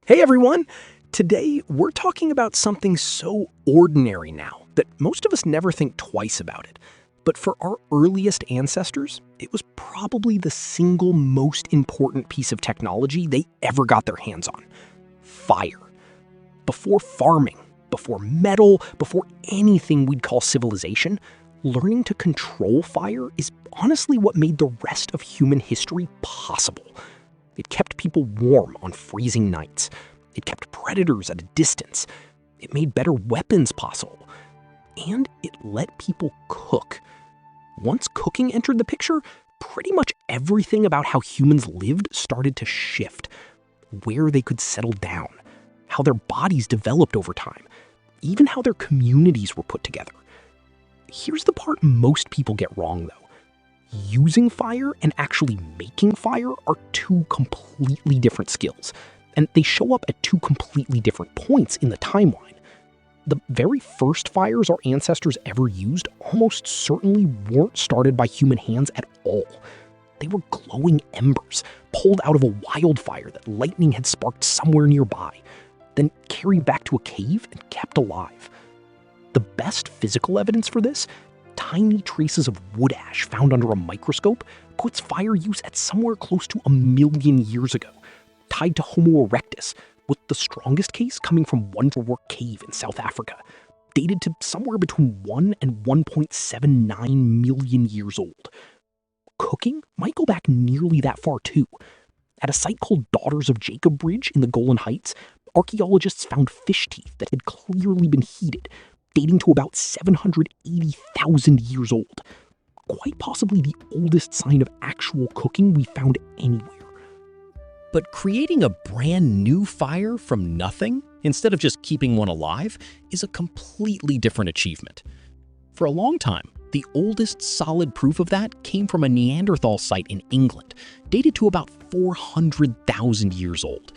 Hey everyone! Today we're talking about something so ordinary now that most of us never think twice about it. But for our earliest ancestors, it was probably the single most important piece of technology they ever got their hands on. Fire. Before farming, before metal, before anything we'd call civilization, learning to control fire is honestly what made the rest of human history possible. It kept people warm on freezing nights. It kept predators at a distance. It made better weapons possible. And it let people cook. Once cooking entered the picture, pretty much everything about how humans lived started to shift. Where they could settle down, how their bodies developed over time, even how their communities were put together. Here's the part most people get wrong, though. Using fire and actually making fire are two completely different skills, and they show up at two completely different points in the timeline. The very first fires our ancestors ever used almost certainly weren't started by human hands at all. They were glowing embers pulled out of a wildfire that lightning had sparked somewhere nearby, then carried back to a cave and kept alive. The best physical evidence for this, tiny traces of wood ash found under a microscope, puts fire use at somewhere close to 1 million years ago, tied to Homo erectus, with the strongest case coming from Wonderwork Cave in South Africa, dated to somewhere between 1 and 1.79 million years old. Cooking might go back nearly that far too. At a site called Daughters of Jacob Bridge in the Golan Heights, archaeologists found fish teeth that had clearly been heated, dating to about 780,000 years old. Quite possibly the oldest sign of actual cooking we found anywhere. But creating a brand new fire from nothing, instead of just keeping one alive, is a completely different achievement. For a long time, the oldest solid proof of that came from a Neanderthal site in England, dated to about 400,000 years old,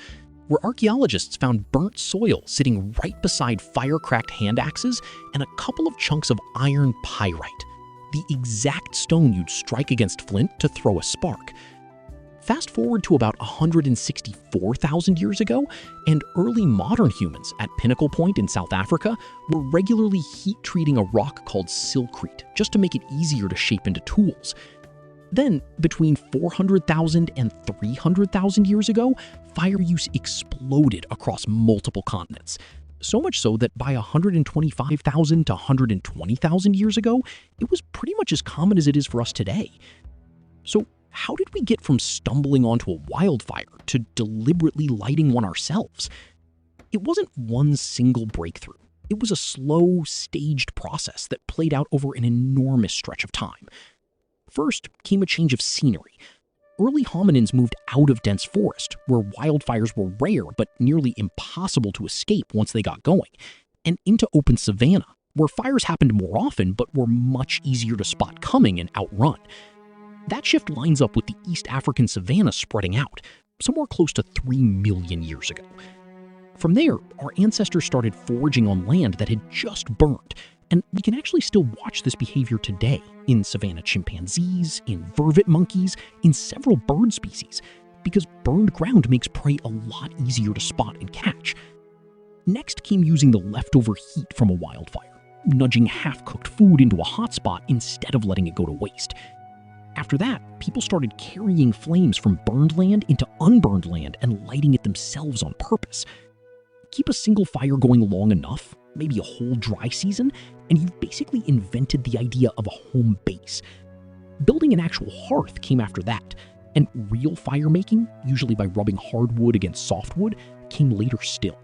where archaeologists found burnt soil sitting right beside fire-cracked hand axes and a couple of chunks of iron pyrite, the exact stone you'd strike against flint to throw a spark. Fast forward to about 164,000 years ago, and early modern humans at Pinnacle Point in South Africa were regularly heat-treating a rock called silkrete just to make it easier to shape into tools. Then, between 400,000 and 300,000 years ago, fire use exploded across multiple continents. So much so that by 125,000 to 120,000 years ago, it was pretty much as common as it is for us today. So, how did we get from stumbling onto a wildfire to deliberately lighting one ourselves? It wasn't one single breakthrough. It was a slow, staged process that played out over an enormous stretch of time. First came a change of scenery. Early hominins moved out of dense forest, where wildfires were rare but nearly impossible to escape once they got going, and into open savanna, where fires happened more often but were much easier to spot coming and outrun. That shift lines up with the East African savanna spreading out, somewhere close to 3 million years ago. From there, our ancestors started foraging on land that had just burned, and we can actually still watch this behavior today in savanna chimpanzees, in vervet monkeys, in several bird species, because burned ground makes prey a lot easier to spot and catch. Next came using the leftover heat from a wildfire, nudging half-cooked food into a hotspot instead of letting it go to waste. After that, people started carrying flames from burned land into unburned land and lighting it themselves on purpose. Keep a single fire going long enough, maybe a whole dry season, and you've basically invented the idea of a home base. Building an actual hearth came after that, and real fire making, usually by rubbing hardwood against softwood, came later still.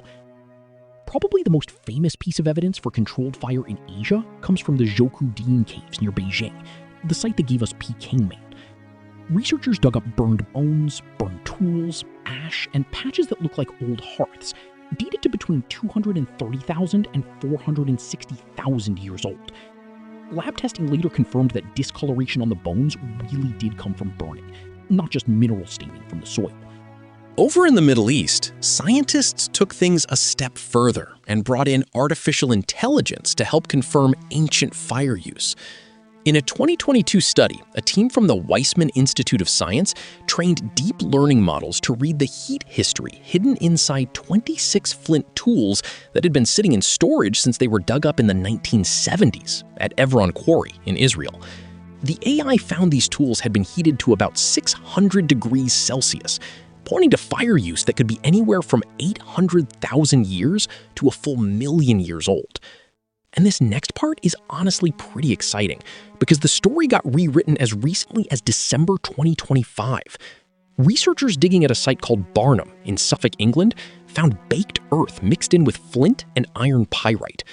Probably the most famous piece of evidence for controlled fire in Asia comes from the Zhoukoudian caves near Beijing, the site that gave us Peking Man. Researchers dug up burned bones, burned tools, ash, and patches that look like old hearths, dated to between 230,000 and 460,000 years old. Lab testing later confirmed that discoloration on the bones really did come from burning, not just mineral staining from the soil. Over in the Middle East, scientists took things a step further and brought in artificial intelligence to help confirm ancient fire use. In a 2022 study, a team from the Weizmann Institute of Science trained deep learning models to read the heat history hidden inside 26 flint tools that had been sitting in storage since they were dug up in the 1970s at Evron Quarry in Israel. The AI found these tools had been heated to about 600 degrees Celsius, pointing to fire use that could be anywhere from 800,000 years to a full million years old. And this next part is honestly pretty exciting because the story got rewritten as recently as December 2025. Researchers digging at a site called Barnum in Suffolk, England, found baked earth mixed in with flint and iron pyrite.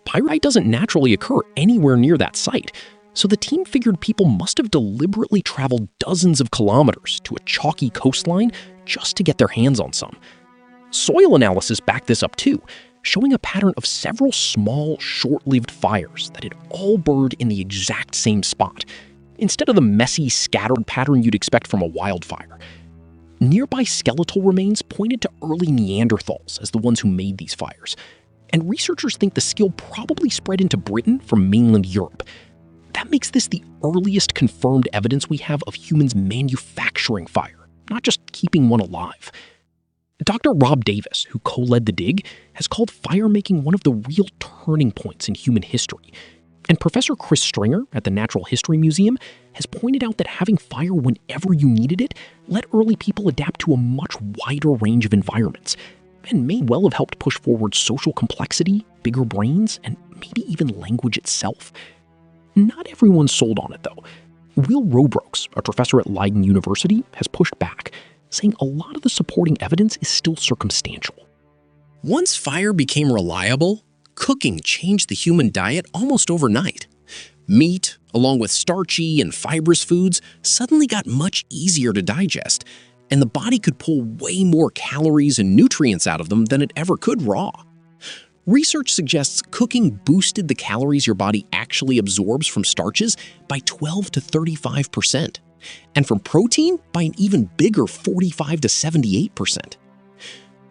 Pyrite doesn't naturally occur anywhere near that site, so the team figured people must have deliberately traveled dozens of kilometers to a chalky coastline just to get their hands on some. Soil analysis backed this up too, showing a pattern of several small, short-lived fires that had all burned in the exact same spot, instead of the messy, scattered pattern you'd expect from a wildfire. Nearby skeletal remains pointed to early Neanderthals as the ones who made these fires, and researchers think the skill probably spread into Britain from mainland Europe. That makes this the earliest confirmed evidence we have of humans manufacturing fire, not just keeping one alive. Dr. Rob Davis, who co-led the dig, has called fire-making one of the real turning points in human history. And Professor Chris Stringer at the Natural History Museum has pointed out that having fire whenever you needed it let early people adapt to a much wider range of environments, and may well have helped push forward social complexity, bigger brains, and maybe even language itself. Not everyone's sold on it, though. Will Robrooks, a professor at Leiden University, has pushed back, saying a lot of the supporting evidence is still circumstantial. Once fire became reliable, cooking changed the human diet almost overnight. Meat, along with starchy and fibrous foods, suddenly got much easier to digest, and the body could pull way more calories and nutrients out of them than it ever could raw. Research suggests cooking boosted the calories your body actually absorbs from starches by 12 to 35%. And from protein by an even bigger 45 to 78%.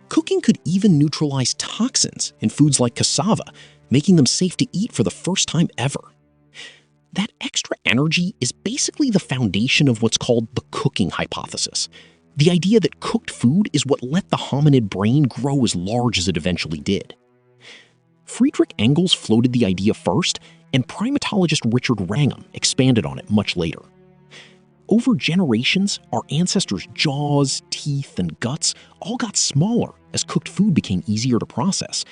Cooking could even neutralize toxins in foods like cassava, making them safe to eat for the first time ever. That extra energy is basically the foundation of what's called the cooking hypothesis, the idea that cooked food is what let the hominid brain grow as large as it eventually did. Friedrich Engels floated the idea first, and primatologist Richard Wrangham expanded on it much later. Over generations, our ancestors' jaws, teeth, and guts all got smaller as cooked food became easier to process.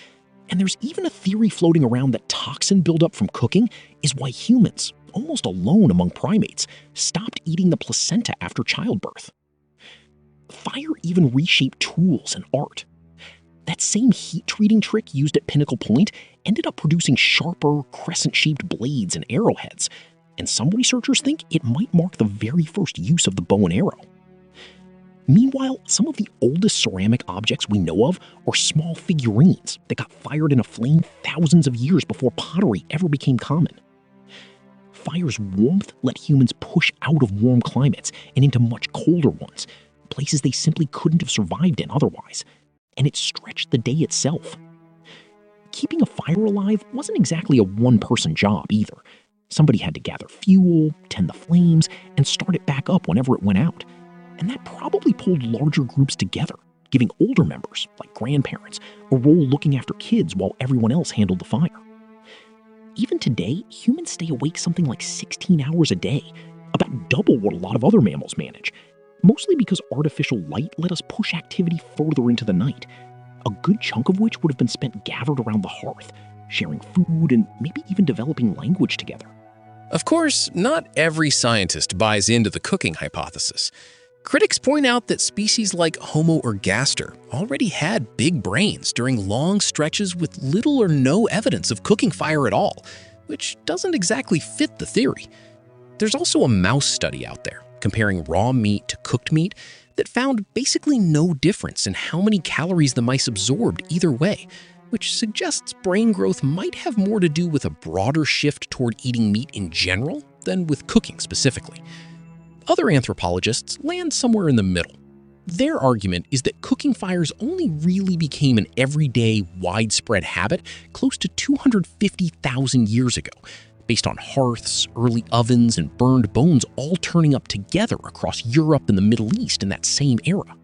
And there's even a theory floating around that toxin buildup from cooking is why humans, almost alone among primates, stopped eating the placenta after childbirth. Fire even reshaped tools and art. That same heat-treating trick used at Pinnacle Point ended up producing sharper, crescent-shaped blades and arrowheads, and some researchers think it might mark the very first use of the bow and arrow. Meanwhile, some of the oldest ceramic objects we know of are small figurines that got fired in a flame thousands of years before pottery ever became common. Fire's warmth let humans push out of warm climates and into much colder ones, places they simply couldn't have survived in otherwise, and it stretched the day itself. Keeping a fire alive wasn't exactly a one-person job either. Somebody had to gather fuel, tend the flames, and start it back up whenever it went out. And that probably pulled larger groups together, giving older members, like grandparents, a role looking after kids while everyone else handled the fire. Even today, humans stay awake something like 16 hours a day, about double what a lot of other mammals manage, mostly because artificial light let us push activity further into the night, a good chunk of which would have been spent gathered around the hearth, sharing food and maybe even developing language together. Of course, not every scientist buys into the cooking hypothesis. Critics point out that species like Homo ergaster already had big brains during long stretches with little or no evidence of cooking fire at all, which doesn't exactly fit the theory. There's also a mouse study out there comparing raw meat to cooked meat that found basically no difference in how many calories the mice absorbed either way, which suggests brain growth might have more to do with a broader shift toward eating meat in general than with cooking specifically. Other anthropologists land somewhere in the middle. Their argument is that cooking fires only really became an everyday, widespread habit close to 250,000 years ago, based on hearths, early ovens, and burned bones all turning up together across Europe and the Middle East in that same era.